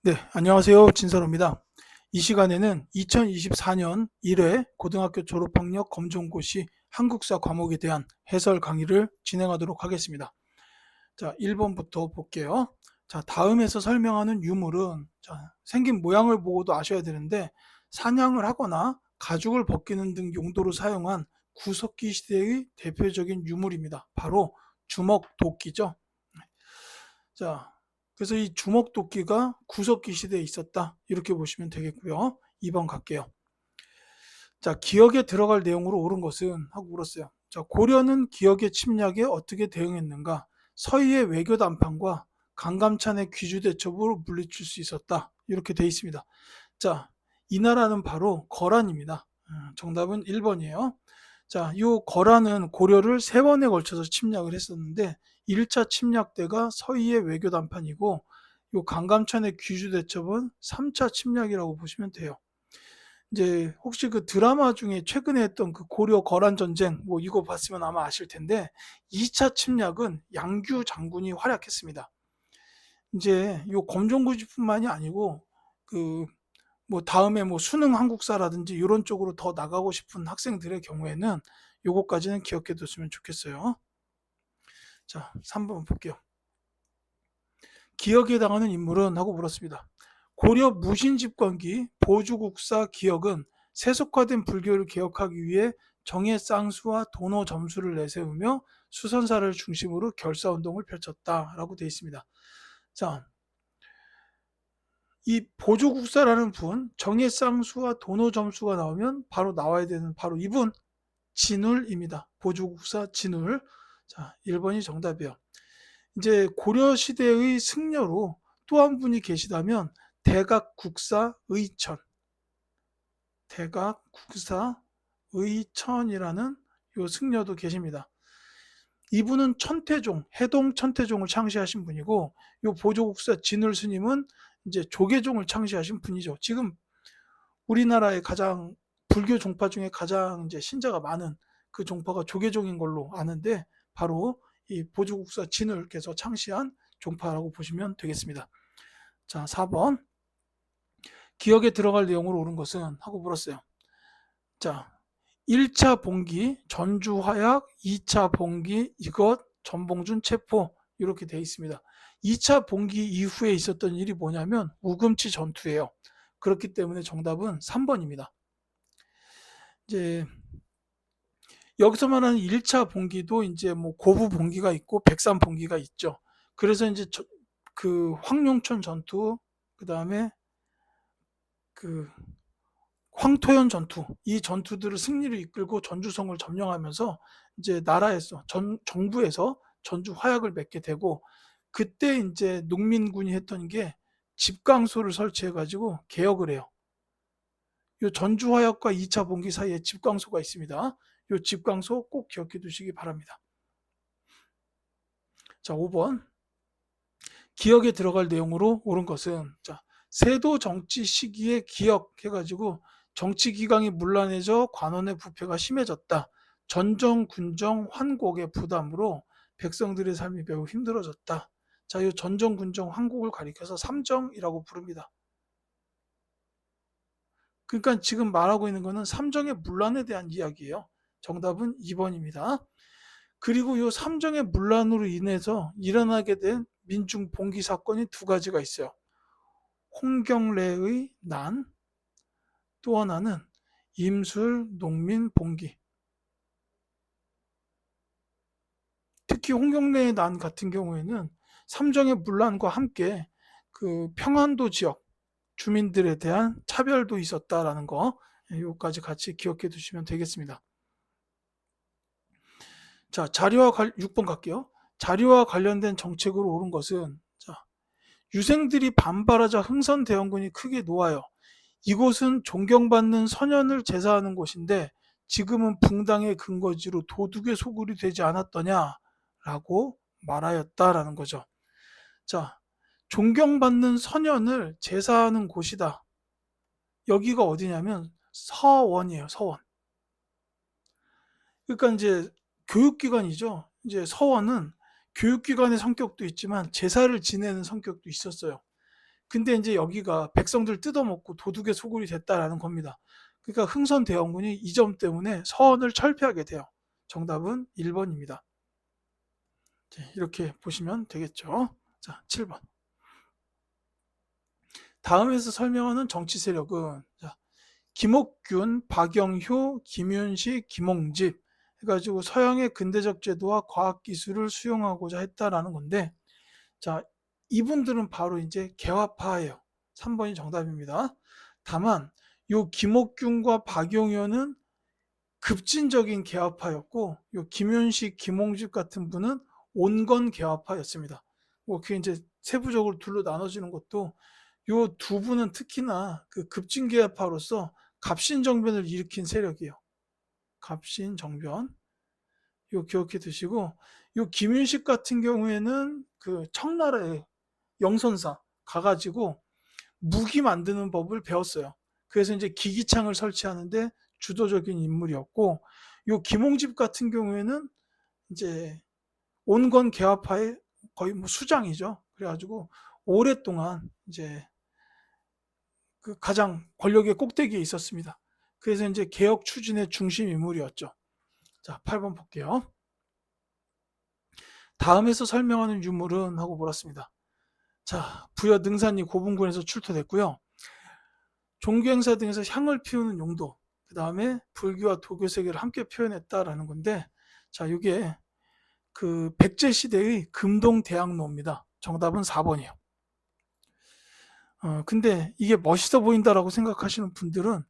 네, 안녕하세요. 진선호입니다. 이 시간에는 2024년 1회 고등학교 졸업학력 검정고시 한국사 과목에 대한 해설 강의를 진행하도록 하겠습니다. 자, 1번부터 볼게요. 자, 다음에서 설명하는 유물은 생긴 모양을 보고도 아셔야 되는데 사냥을 하거나 가죽을 벗기는 등 용도로 사용한 구석기 시대의 대표적인 유물입니다. 바로 주먹도끼죠. 자, 그래서 이 주먹도끼가 구석기 시대에 있었다. 이렇게 보시면 되겠고요. 2번 갈게요. 자, 기억에 들어갈 내용으로 옳은 것은 하고 물었어요. 자, 고려는 기억의 침략에 어떻게 대응했는가? 서희의 외교 담판과 강감찬의 귀주 대첩으로 물리칠 수 있었다. 이렇게 돼 있습니다. 자, 이 나라는 바로 거란입니다. 정답은 1번이에요. 자, 요 거란은 고려를 3번에 걸쳐서 침략을 했었는데 1차 침략 때가 서희의 외교 담판이고 요 강감찬의 귀주 대첩은 3차 침략이라고 보시면 돼요. 이제 혹시 그 드라마 중에 최근에 했던 그 고려 거란 전쟁 뭐 이거 봤으면 아마 아실 텐데 2차 침략은 양규 장군이 활약했습니다. 이제 요 검정고시뿐만이 아니고 그 뭐 다음에 뭐 수능 한국사라든지 이런 쪽으로 더 나가고 싶은 학생들의 경우에는 요거까지는 기억해 뒀으면 좋겠어요. 자, 3번 볼게요. 기억에 해당하는 인물은 하고 물었습니다. 고려 무신집권기 보주국사 기억은 세속화된 불교를 개혁하기 위해 정예쌍수와 도노점수를 내세우며 수선사를 중심으로 결사운동을 펼쳤다라고 되어 있습니다. 자, 이 보조국사라는 분, 정예쌍수와 도노점수가 나오면 바로 나와야 되는 바로 이분, 진울입니다. 보조국사 진울. 자, 1번이 정답이에요. 이제 고려시대의 승려로 또 한 분이 계시다면 대각국사 의천, 대각국사 의천이라는 요 승려도 계십니다. 이분은 천태종, 해동 천태종을 창시하신 분이고 요 보조국사 진울 스님은 이제 조계종을 창시하신 분이죠. 지금 우리나라의 가장 불교 종파 중에 가장 이제 신자가 많은 그 종파가 조계종인 걸로 아는데 바로 이 보조국사 진울께서 창시한 종파라고 보시면 되겠습니다. 자, 4번. 기억에 들어갈 내용으로 옳은 것은 하고 물었어요. 자, 1차 봉기 전주 화약, 2차 봉기 이것 전봉준 체포 이렇게 돼 있습니다. 2차 봉기 이후에 있었던 일이 뭐냐면 우금치 전투예요. 그렇기 때문에 정답은 3번입니다. 이제 여기서 말하는 1차 봉기도 이제 뭐 고부 봉기가 있고 백산 봉기가 있죠. 그래서 이제 그 황룡천 전투, 그 다음에 그 황토현 전투, 이 전투들을 승리를 이끌고 전주성을 점령하면서 이제 나라에서 정부에서 전주 화약을 맺게 되고 그때 이제 농민군이 했던 게 집강소를 설치해 가지고 개혁을 해요. 요 전주 화약과 2차 봉기 사이에 집강소가 있습니다. 요 집강소 꼭 기억해 두시기 바랍니다. 자, 5번. 기억에 들어갈 내용으로 옳은 것은 자, 세도 정치 시기에 기억해 가지고 정치 기강이 문란해져 관원의 부패가 심해졌다. 전정, 군정, 환곡의 부담으로 백성들의 삶이 매우 힘들어졌다. 자, 이 전정, 군정, 환곡을 가리켜서 삼정이라고 부릅니다. 그러니까 지금 말하고 있는 것은 삼정의 문란에 대한 이야기예요. 정답은 2번입니다. 그리고 이 삼정의 문란으로 인해서 일어나게 된 민중 봉기 사건이 두 가지가 있어요. 홍경래의 난, 또 하나는 임술 농민 봉기. 특히 홍경래의 난 같은 경우에는 삼정의 문란과 함께 그 평안도 지역 주민들에 대한 차별도 있었다라는 거, 요까지 같이 기억해 두시면 되겠습니다. 자, 6번 갈게요. 자료와 관련된 정책으로 옳은 것은 자, 유생들이 반발하자 흥선대원군이 크게 놓아요. 이곳은 존경받는 선현을 제사하는 곳인데 지금은 붕당의 근거지로 도둑의 소굴이 되지 않았더냐라고 말하였다라는 거죠. 자, 존경받는 선현을 제사하는 곳이다. 여기가 어디냐면 서원이에요. 서원. 그러니까 이제 교육기관이죠. 이제 서원은 교육기관의 성격도 있지만 제사를 지내는 성격도 있었어요. 근데 이제 여기가 백성들 뜯어먹고 도둑의 소굴이 됐다라는 겁니다. 그러니까 흥선 대원군이 이 점 때문에 서원을 철폐하게 돼요. 정답은 1번입니다. 이렇게 보시면 되겠죠. 자, 7번. 다음에서 설명하는 정치 세력은 김옥균, 박영효, 김윤식, 김홍집 해가지고 서양의 근대적 제도와 과학기술을 수용하고자 했다라는 건데, 자, 이분들은 바로 이제 개화파예요. 3번이 정답입니다. 다만 요 김옥균과 박용효는 급진적인 개화파였고, 요 김윤식, 김홍집 같은 분은 온건 개화파였습니다. 뭐 그게 이제 세부적으로 둘로 나눠지는 것도 요 두 분은 특히나 그 급진 개화파로서 갑신정변을 일으킨 세력이에요. 갑신정변. 요 기억해 두시고, 요 김윤식 같은 경우에는 그 청나라에 영선사 가가지고 무기 만드는 법을 배웠어요. 그래서 이제 기기창을 설치하는데 주도적인 인물이었고, 요 김홍집 같은 경우에는 이제 온건 개화파의 거의 뭐 수장이죠. 그래가지고 오랫동안 이제 그 가장 권력의 꼭대기에 있었습니다. 그래서 이제 개혁 추진의 중심 인물이었죠. 자, 8번 볼게요. 다음에서 설명하는 유물은 하고 물었습니다. 자, 부여 능산리 고분군에서 출토됐고요. 종교 행사 등에서 향을 피우는 용도, 그 다음에 불교와 도교 세계를 함께 표현했다라는 건데, 자, 이게 그 백제 시대의 금동대학로입니다. 정답은 4번이에요. 근데 이게 멋있어 보인다라고 생각하시는 분들은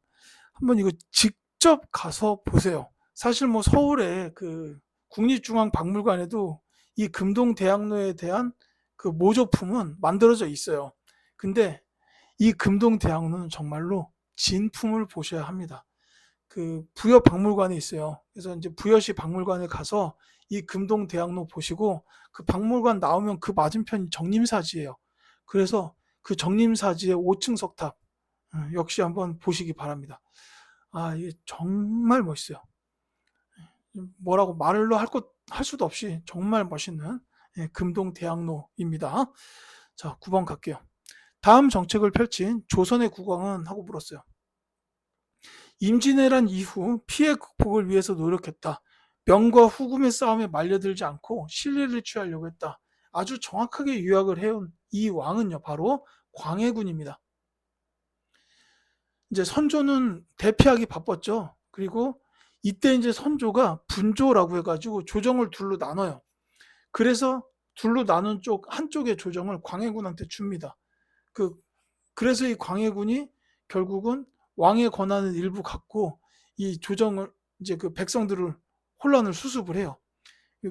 한번 이거 직접 가서 보세요. 사실 뭐 서울에 그 국립중앙박물관에도 이 금동대학로에 대한 그 모조품은 만들어져 있어요. 근데 이 금동대학로는 정말로 진품을 보셔야 합니다. 그 부여박물관에 있어요. 그래서 이제 부여시 박물관에 가서 이 금동대학로 보시고, 그 박물관 나오면 그 맞은편이 정림사지예요. 그래서 그 정림사지의 5층 석탑 역시 한번 보시기 바랍니다. 아, 이게 정말 멋있어요. 뭐라고 말로 할 수도 없이 정말 멋있는 금동대학로입니다. 자, 9번 갈게요. 다음 정책을 펼친 조선의 국왕은 하고 물었어요. 임진왜란 이후 피해 극복을 위해서 노력했다. 명과 후금의 싸움에 말려들지 않고 신뢰를 취하려고 했다. 아주 정확하게 요약을 해온 이 왕은요, 바로 광해군입니다. 이제 선조는 대피하기 바빴죠. 그리고 이때 이제 선조가 분조라고 해가지고 조정을 둘로 나눠요. 그래서 둘로 나눈 쪽 한쪽의 조정을 광해군한테 줍니다. 그래서 이 광해군이 결국은 왕의 권한을 일부 갖고 이 조정을 이제 그 백성들을 혼란을 수습을 해요.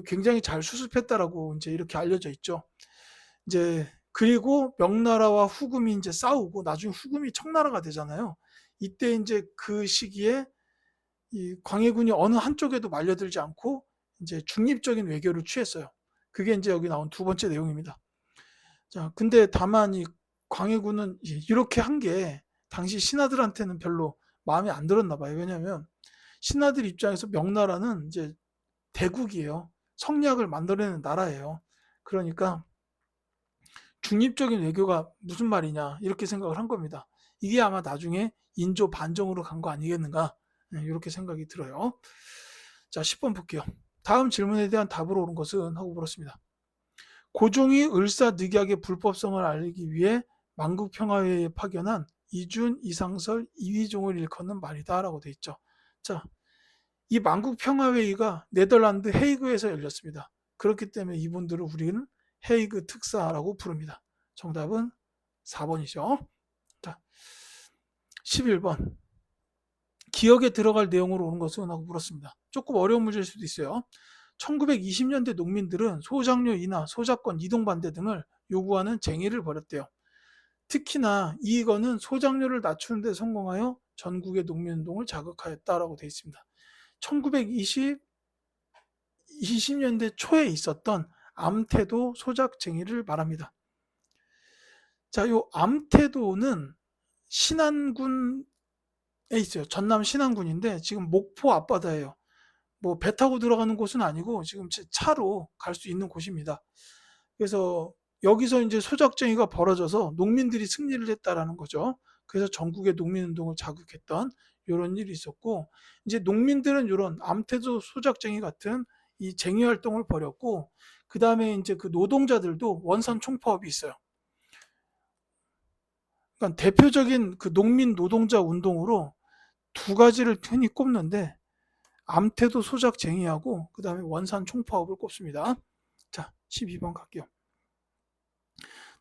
굉장히 잘 수습했다라고 이제 이렇게 알려져 있죠. 이제 그리고 명나라와 후금이 이제 싸우고 나중에 후금이 청나라가 되잖아요. 이때 이제 그 시기에 이 광해군이 어느 한쪽에도 말려들지 않고 이제 중립적인 외교를 취했어요. 그게 이제 여기 나온 두 번째 내용입니다. 자, 근데 다만 이 광해군은 이렇게 한 게 당시 신하들한테는 별로 마음에 안 들었나 봐요. 왜냐하면 신하들 입장에서 명나라는 이제 대국이에요. 성리학을 만들어내는 나라예요. 그러니까 중립적인 외교가 무슨 말이냐 이렇게 생각을 한 겁니다. 이게 아마 나중에 인조 반정으로 간 거 아니겠는가 이렇게 생각이 들어요. 자, 10번 볼게요. 다음 질문에 대한 답으로 옳은 것은 하고 물었습니다. 고종이 을사늑약의 불법성을 알리기 위해 만국평화회의에 파견한 이준, 이상설, 이휘종을 일컫는 말이다 라고 되어 있죠. 자, 이 만국평화회의가 네덜란드 헤이그에서 열렸습니다. 그렇기 때문에 이분들을 우리는 헤이그 특사라고 부릅니다. 정답은 4번이죠. 자, 11번. 기억에 들어갈 내용으로 오는 것은 하고 물었습니다. 조금 어려운 문제일 수도 있어요. 1920년대 농민들은 소작료 인하, 소작권 이동 반대 등을 요구하는 쟁의를 벌였대요. 특히나 이건은 소작료를 낮추는 데 성공하여 전국의 농민운동을 자극하였다라고 되어 있습니다. 1920년대 초에 있었던 암태도 소작쟁의를 말합니다. 자, 요 암태도는 신안군에 있어요. 전남 신안군인데 지금 목포 앞바다예요. 뭐 배 타고 들어가는 곳은 아니고 지금 차로 갈 수 있는 곳입니다. 그래서 여기서 이제 소작쟁이가 벌어져서 농민들이 승리를 했다라는 거죠. 그래서 전국의 농민운동을 자극했던 이런 일이 있었고, 이제 농민들은 이런 암태조 소작쟁이 같은 이 쟁의 활동을 벌였고, 그 다음에 이제 그 노동자들도 원산 총파업이 있어요. 그러니까 대표적인 그 농민 노동자 운동으로 두 가지를 흔히 꼽는데, 암태도 소작쟁이하고 그 다음에 원산 총파업을 꼽습니다. 자, 12번 갈게요.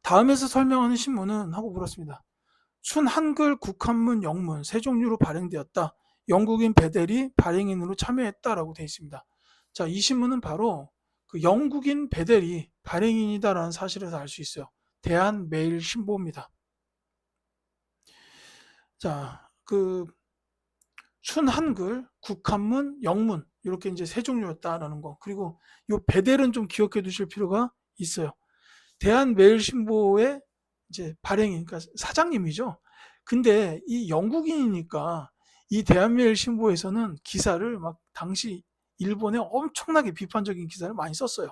다음에서 설명하는 신문은 하고 물었습니다. 순 한글 국한문 영문 세 종류로 발행되었다. 영국인 베델이 발행인으로 참여했다라고 되어 있습니다. 자, 이 신문은 바로 그 영국인 베델이 발행인이다라는 사실에서 알 수 있어요. 대한매일신보입니다. 자, 그 순한글, 국한문, 영문 이렇게 이제 세 종류였다라는 거. 그리고 이 베델은 좀 기억해 두실 필요가 있어요. 대한매일신보의 이제 발행인, 그러니까 사장님이죠. 근데 이 영국인이니까 이 대한매일신보에서는 기사를 막 당시 일본에 엄청나게 비판적인 기사를 많이 썼어요.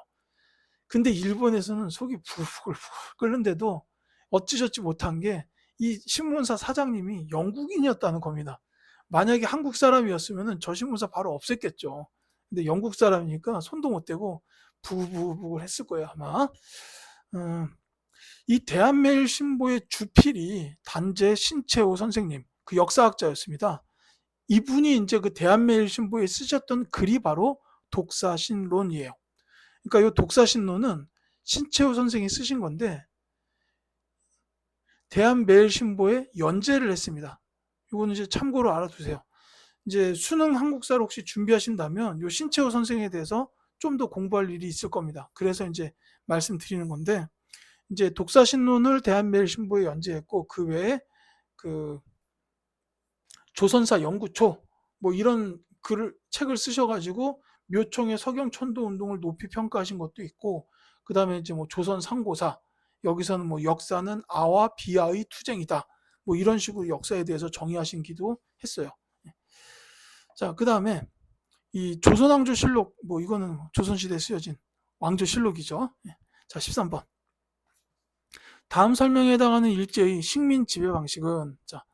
근데 일본에서는 속이 부글부글 끓는데도 어찌저찌 못한 게 이 신문사 사장님이 영국인이었다는 겁니다. 만약에 한국 사람이었으면 저 신문사 바로 없앴겠죠. 근데 영국 사람이니까 손도 못 대고 부글부글 했을 거예요, 아마. 이 대한매일신보의 주필이 단재 신채호 선생님, 그 역사학자였습니다. 이분이 이제 그 대한매일신보에 쓰셨던 글이 바로 독사신론이에요. 그러니까 이 독사신론은 신채호 선생이 쓰신 건데 대한매일신보에 연재를 했습니다. 이거는 이제 참고로 알아두세요. 이제 수능 한국사를 혹시 준비하신다면 이 신채호 선생에 대해서 좀 더 공부할 일이 있을 겁니다. 그래서 이제 말씀드리는 건데, 이제 독사신론을 대한매일신보에 연재했고, 그 외에 그 조선사 연구초 뭐 이런 책을 쓰셔가지고 묘총의 서경천도 운동을 높이 평가하신 것도 있고, 그 다음에 이제 뭐 조선 상고사, 여기서는 뭐 역사는 아와 비아의 투쟁이다, 뭐 이런 식으로 역사에 대해서 정의하신 기도 했어요. 자, 그 다음에 이 조선왕조실록, 뭐 이거는 조선시대에 쓰여진 왕조실록이죠. 자, 13번. 다음 설명에 해당하는 일제의 식민 지배 방식은, 자,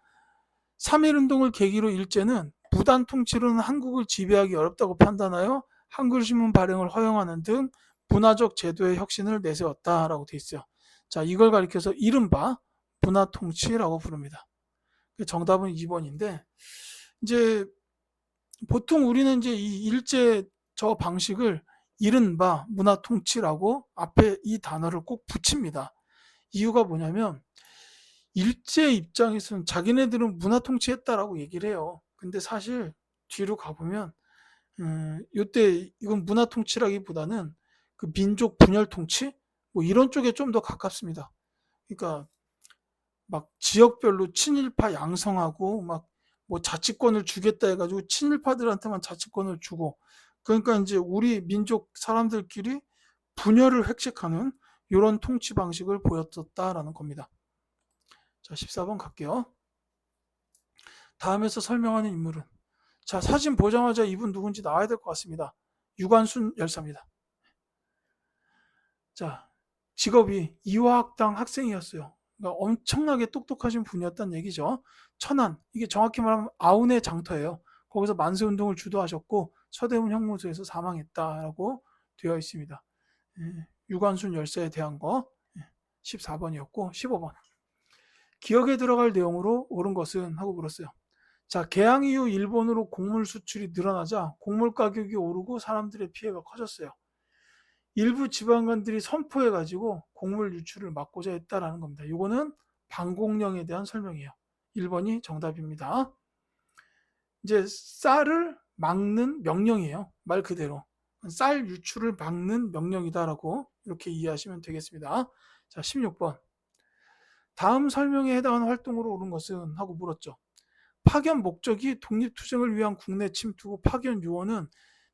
3.1운동을 계기로 일제는 부단 통치로는 한국을 지배하기 어렵다고 판단하여 한글신문 발행을 허용하는 등 문화적 제도의 혁신을 내세웠다라고 되어 있어요. 자, 이걸 가리켜서 이른바 문화통치라고 부릅니다. 정답은 2번인데, 이제 보통 우리는 이제 이 일제 저 방식을 이른바 문화통치라고 앞에 이 단어를 꼭 붙입니다. 이유가 뭐냐면 일제 입장에서는 자기네들은 문화통치했다라고 얘기를 해요. 근데 사실 뒤로 가보면 이때 이건 문화통치라기보다는 그 민족 분열통치 뭐 이런 쪽에 좀 더 가깝습니다. 그러니까 막 지역별로 친일파 양성하고 막 뭐 자치권을 주겠다 해가지고 친일파들한테만 자치권을 주고, 그러니까 이제 우리 민족 사람들끼리 분열을 획책하는 이런 통치 방식을 보였었다라는 겁니다. 자, 14번 갈게요. 다음에서 설명하는 인물은, 자, 사진 보자마자 이분 누군지 나와야 될 것 같습니다. 유관순 열사입니다. 자, 직업이 이화학당 학생이었어요. 그러니까 엄청나게 똑똑하신 분이었다는 얘기죠. 천안, 이게 정확히 말하면 아운의 장터예요. 거기서 만세운동을 주도하셨고 서대문 형무소에서 사망했다라고 되어 있습니다. 유관순 열사에 대한 거 14번이었고, 15번. 기억에 들어갈 내용으로 옳은 것은 하고 물었어요. 자, 개항 이후 일본으로 곡물 수출이 늘어나자 곡물 가격이 오르고 사람들의 피해가 커졌어요. 일부 지방관들이 선포해가지고 곡물 유출을 막고자 했다라는 겁니다. 이거는 방공령에 대한 설명이에요. 1번이 정답입니다. 이제 쌀을 막는 명령이에요. 말 그대로. 쌀 유출을 막는 명령이다라고 이렇게 이해하시면 되겠습니다. 자, 16번. 다음 설명에 해당하는 활동으로 옳은 것은 하고 물었죠. 파견 목적이 독립투쟁을 위한 국내 침투고 파견 요원은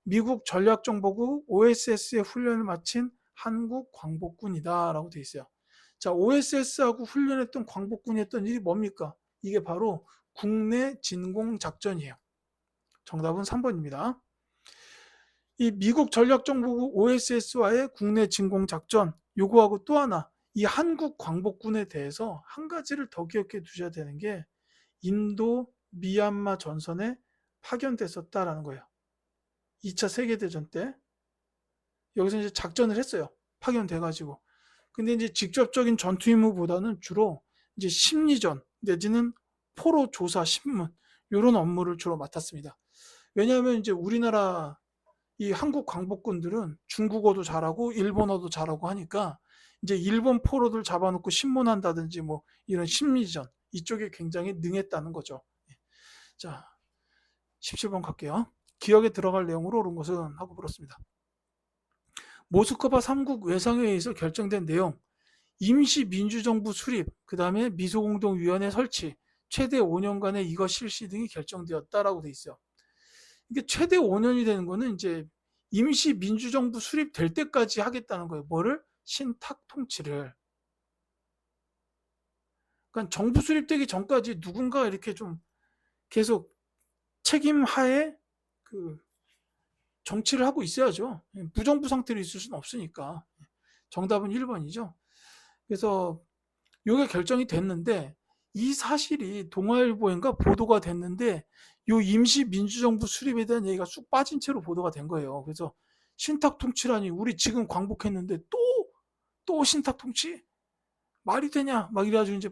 미국 전략정보국 OSS의 훈련을 마친 한국 광복군이다 라고 되어 있어요. 자, OSS하고 훈련했던 광복군이 했던 일이 뭡니까? 이게 바로 국내 진공작전이에요. 정답은 3번입니다. 이 미국 전략정보국 OSS와의 국내 진공작전, 요거하고 또 하나, 이 한국 광복군에 대해서 한 가지를 더 기억해 두셔야 되는 게 인도 미얀마 전선에 파견됐었다라는 거예요. 2차 세계대전 때 여기서 이제 작전을 했어요. 파견돼 가지고. 근데 이제 직접적인 전투 임무보다는 주로 이제 심리전 내지는 포로 조사 신문 이런 업무를 주로 맡았습니다. 왜냐하면 이제 우리나라 이 한국 광복군들은 중국어도 잘하고 일본어도 잘하고 하니까 이제 일본 포로들 잡아놓고 신문한다든지 뭐 이런 심리전 이쪽에 굉장히 능했다는 거죠. 자, 17번 갈게요. 기억에 들어갈 내용으로 옳은 것은 하고 물었습니다. 모스크바 3국 외상회의에서 결정된 내용, 임시 민주정부 수립, 그 다음에 미소공동위원회 설치, 최대 5년간의 이거 실시 등이 결정되었다라고 돼 있어요. 이게 최대 5년이 되는 거는 이제 임시 민주정부 수립될 때까지 하겠다는 거예요. 뭐를? 신탁 통치를. 그러니까 정부 수립되기 전까지 누군가 이렇게 좀 계속 책임하에 그 정치를 하고 있어야죠. 무정부 상태로 있을 수는 없으니까. 정답은 1번이죠. 그래서 이게 결정이 됐는데 이 사실이 동아일보인가 보도가 됐는데 요 임시 민주정부 수립에 대한 얘기가 쑥 빠진 채로 보도가 된 거예요. 그래서 신탁 통치라니 우리 지금 광복했는데 또 신탁 통치? 말이 되냐? 막 이래가지고 이제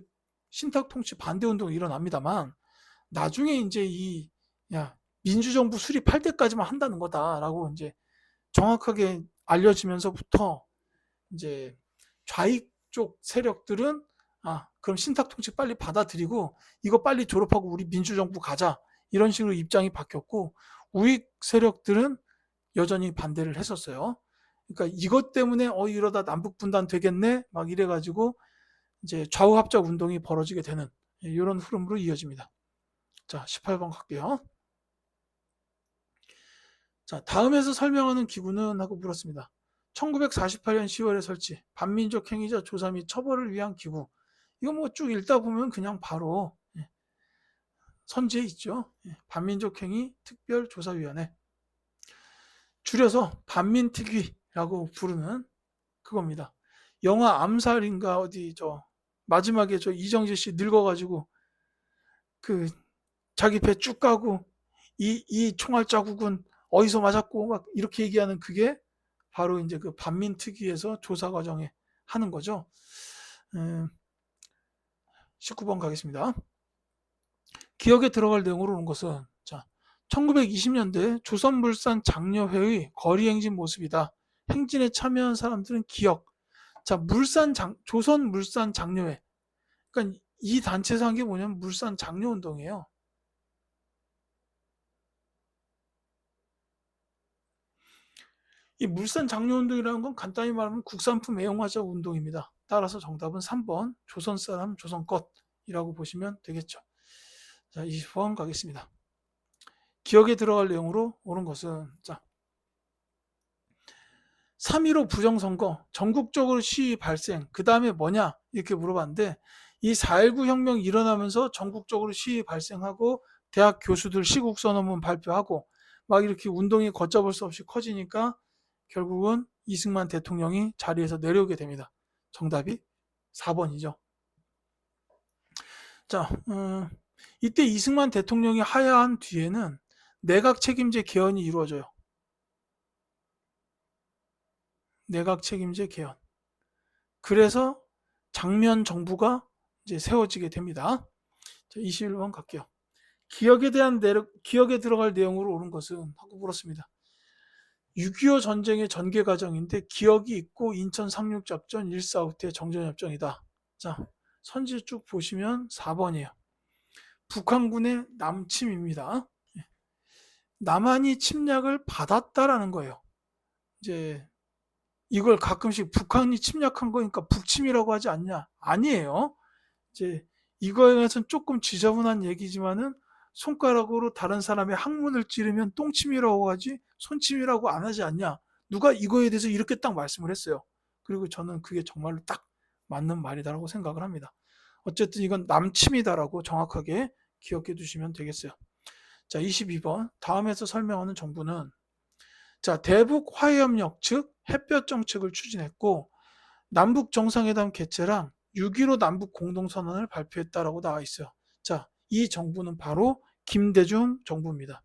신탁 통치 반대 운동이 일어납니다만 나중에 이제 민주정부 수립할 때까지만 한다는 거다라고 이제 정확하게 알려지면서부터 이제 좌익 쪽 세력들은 그럼 신탁 통치 빨리 받아들이고 이거 빨리 졸업하고 우리 민주정부 가자 이런 식으로 입장이 바뀌었고 우익 세력들은 여전히 반대를 했었어요. 그러니까 이것 때문에 이러다 남북 분단 되겠네 막 이래가지고 이제 좌우합작 운동이 벌어지게 되는 이런 흐름으로 이어집니다. 자, 18번 갈게요. 자, 다음에서 설명하는 기구는 하고 물었습니다. 1948년 10월에 설치, 반민족 행위자 조사 및 처벌을 위한 기구. 이거 뭐 쭉 읽다 보면 그냥 바로 선지에 있죠. 반민족 행위 특별조사위원회. 줄여서 반민특위라고 부르는 그겁니다. 영화 암살인가 어디 마지막에 이정재 씨 늙어가지고 그 자기 배 쭉 가고 이 총알 자국은 어디서 맞았고 막 이렇게 얘기하는 그게 바로 이제 그 반민특위에서 조사 과정에 하는 거죠. 19번 가겠습니다. 기억에 들어갈 내용으로 온 것은 1920년대 조선물산 장려회의 거리행진 모습이다. 행진에 참여한 사람들은 기억. 자, 조선물산 장려회. 그러니까 이 단체에서 한 게 뭐냐면 물산 장려운동이에요. 이 물산 장려운동이라는 건 간단히 말하면 국산품 애용하자 운동입니다. 따라서 정답은 3번 조선 사람 조선 것이라고 보시면 되겠죠. 자, 20번 가겠습니다. 기억에 들어갈 내용으로 옳은 것은 3.15 부정선거 전국적으로 시위 발생 그 다음에 뭐냐 이렇게 물어봤는데 이 4.19 혁명이 일어나면서 전국적으로 시위 발생하고 대학 교수들 시국선언문 발표하고 막 이렇게 운동이 걷잡을 수 없이 커지니까 결국은 이승만 대통령이 자리에서 내려오게 됩니다. 정답이 4번이죠. 자, 이때 이승만 대통령이 하야한 뒤에는 내각 책임제 개헌이 이루어져요. 내각 책임제 개헌. 그래서 장면 정부가 이제 세워지게 됩니다. 자, 21번 갈게요. 기억에 들어갈 내용으로 옳은 것은 하고 물었습니다. 6.25 전쟁의 전개 과정인데 기억이 있고 인천 상륙작전 145태 정전협정이다. 자, 선지 쭉 보시면 4번이에요. 북한군의 남침입니다. 남한이 침략을 받았다라는 거예요. 이제 이걸 가끔씩 북한이 침략한 거니까 북침이라고 하지 않냐? 아니에요. 이제 이거에 대해서는 조금 지저분한 얘기지만은 손가락으로 다른 사람의 항문을 찌르면 똥침이라고 하지 손침이라고 안 하지 않냐? 누가 이거에 대해서 이렇게 딱 말씀을 했어요. 그리고 저는 그게 정말로 딱 맞는 말이다라고 생각을 합니다. 어쨌든 이건 남침이다라고 정확하게 기억해 두시면 되겠어요. 자, 22번 다음에서 설명하는 정부는 대북 화해협력 즉 햇볕 정책을 추진했고 남북 정상회담 개최랑 6.15 남북 공동선언을 발표했다라고 나와 있어요. 자, 이 정부는 바로 김대중 정부입니다.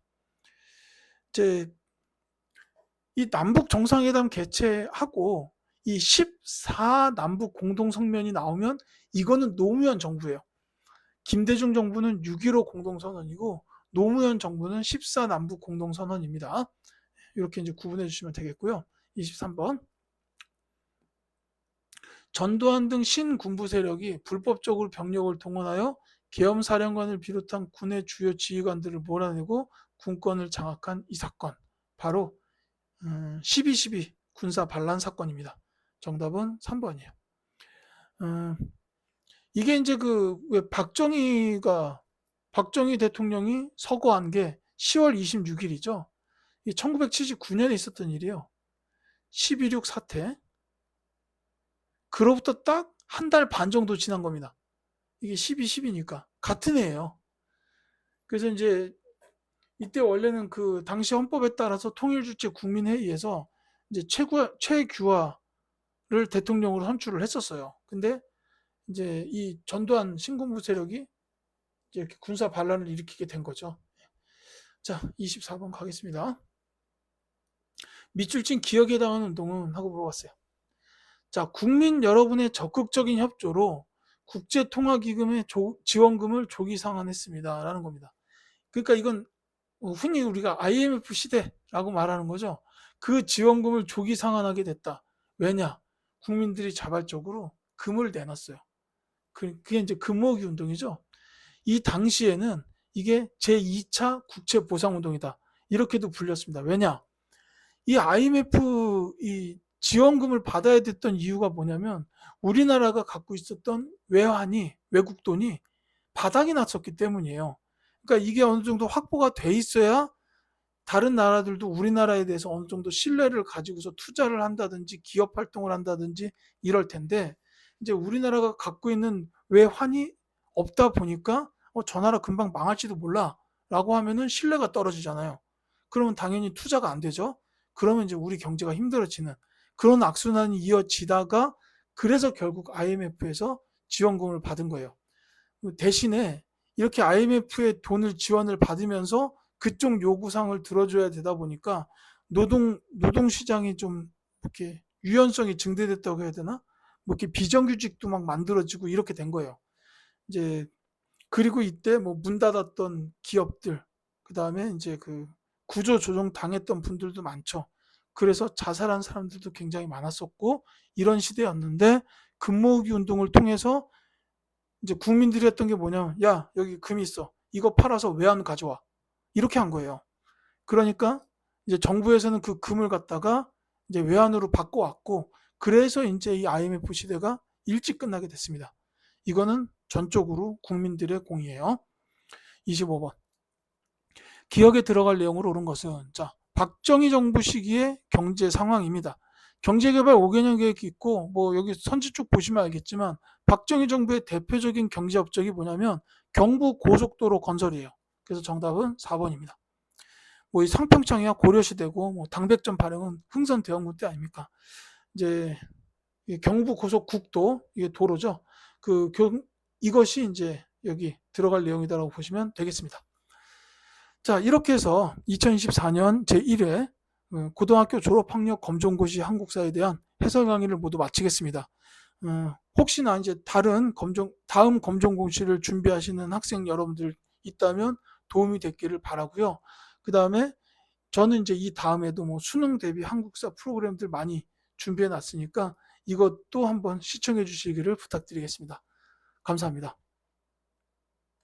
이제 이 남북 정상회담 개최하고 이 14 남북 공동성명이 나오면 이거는 노무현 정부예요. 김대중 정부는 6.15 공동선언이고 노무현 정부는 14 남북 공동선언입니다. 이렇게 이제 구분해 주시면 되겠고요. 23번. 전두환 등 신군부 세력이 불법적으로 병력을 동원하여 계엄사령관을 비롯한 군의 주요 지휘관들을 몰아내고 군권을 장악한 이 사건. 바로 12.12 군사 반란 사건입니다. 정답은 3번이에요. 이게 이제 왜 박정희 대통령이 서거한 게 10월 26일이죠. 1979년에 있었던 일이에요. 12.6 사태. 그로부터 딱 한 달 반 정도 지난 겁니다. 이게 12.10이니까 같은 해예요. 그래서 이제 이때 원래는 그 당시 헌법에 따라서 통일주체 국민회의에서 이제 최규하를 대통령으로 선출을 했었어요. 근데 이제 이 전두환 신군부 세력이 이제 이렇게 군사 반란을 일으키게 된 거죠. 자, 24번 가겠습니다. 밑줄 친 기억에 해당하는 운동은 하고 물어봤어요. 자, 국민 여러분의 적극적인 협조로 국제통화기금의 지원금을 조기 상환했습니다. 라는 겁니다. 그러니까 이건 흔히 우리가 IMF 시대라고 말하는 거죠. 그 지원금을 조기 상환하게 됐다. 왜냐? 국민들이 자발적으로 금을 내놨어요. 그게 이제 금모으기 운동이죠. 이 당시에는 이게 제2차 국채보상운동이다. 이렇게도 불렸습니다. 왜냐? 이 IMF 이 지원금을 받아야 됐던 이유가 뭐냐면 우리나라가 갖고 있었던 외환이, 외국 돈이 바닥이 났었기 때문이에요. 그러니까 이게 어느 정도 확보가 돼 있어야 다른 나라들도 우리나라에 대해서 어느 정도 신뢰를 가지고서 투자를 한다든지 기업 활동을 한다든지 이럴 텐데 이제 우리나라가 갖고 있는 외환이 없다 보니까 저 나라 금방 망할지도 몰라 라고 하면은 신뢰가 떨어지잖아요. 그러면 당연히 투자가 안 되죠. 그러면 이제 우리 경제가 힘들어지는 그런 악순환이 이어지다가 그래서 결국 IMF에서 지원금을 받은 거예요. 대신에 이렇게 IMF의 돈을 지원을 받으면서 그쪽 요구사항을 들어줘야 되다 보니까 노동시장이 좀 이렇게 유연성이 증대됐다고 해야 되나? 뭐 이렇게 비정규직도 막 만들어지고 이렇게 된 거예요. 이제 그리고 이때 뭐 문 닫았던 기업들, 그 다음에 이제 그 구조 조정 당했던 분들도 많죠. 그래서 자살한 사람들도 굉장히 많았었고 이런 시대였는데 금모으기 운동을 통해서 이제 국민들이 했던 게 뭐냐면 야 여기 금이 있어 이거 팔아서 외환 가져와 이렇게 한 거예요. 그러니까 이제 정부에서는 그 금을 갖다가 이제 외환으로 바꿔왔고 그래서 이제 이 IMF 시대가 일찍 끝나게 됐습니다. 이거는 전적으로 국민들의 공이에요. 25번. 기억에 들어갈 내용으로 옳은 것은 자 박정희 정부 시기의 경제 상황입니다. 경제개발 5개년 계획이 있고 뭐 여기 선지 쪽 보시면 알겠지만 박정희 정부의 대표적인 경제 업적이 뭐냐면 경부 고속도로 건설이에요. 그래서 정답은 4번입니다. 뭐 이 상평창이야 고려시대고 뭐 당백전 발행은 흥선 대원군 때 아닙니까? 이제 경부 고속국도 이게 도로죠. 이것이 이제 여기 들어갈 내용이다라고 보시면 되겠습니다. 자, 이렇게 해서 2024년 제1회 고등학교 졸업학력 검정고시 한국사에 대한 해설 강의를 모두 마치겠습니다. 혹시나 이제 다음 검정고시를 준비하시는 학생 여러분들 있다면 도움이 됐기를 바라고요. 그 다음에 저는 이제 이 다음에도 뭐 수능 대비 한국사 프로그램들 많이 준비해 놨으니까 이것도 한번 시청해 주시기를 부탁드리겠습니다. 감사합니다.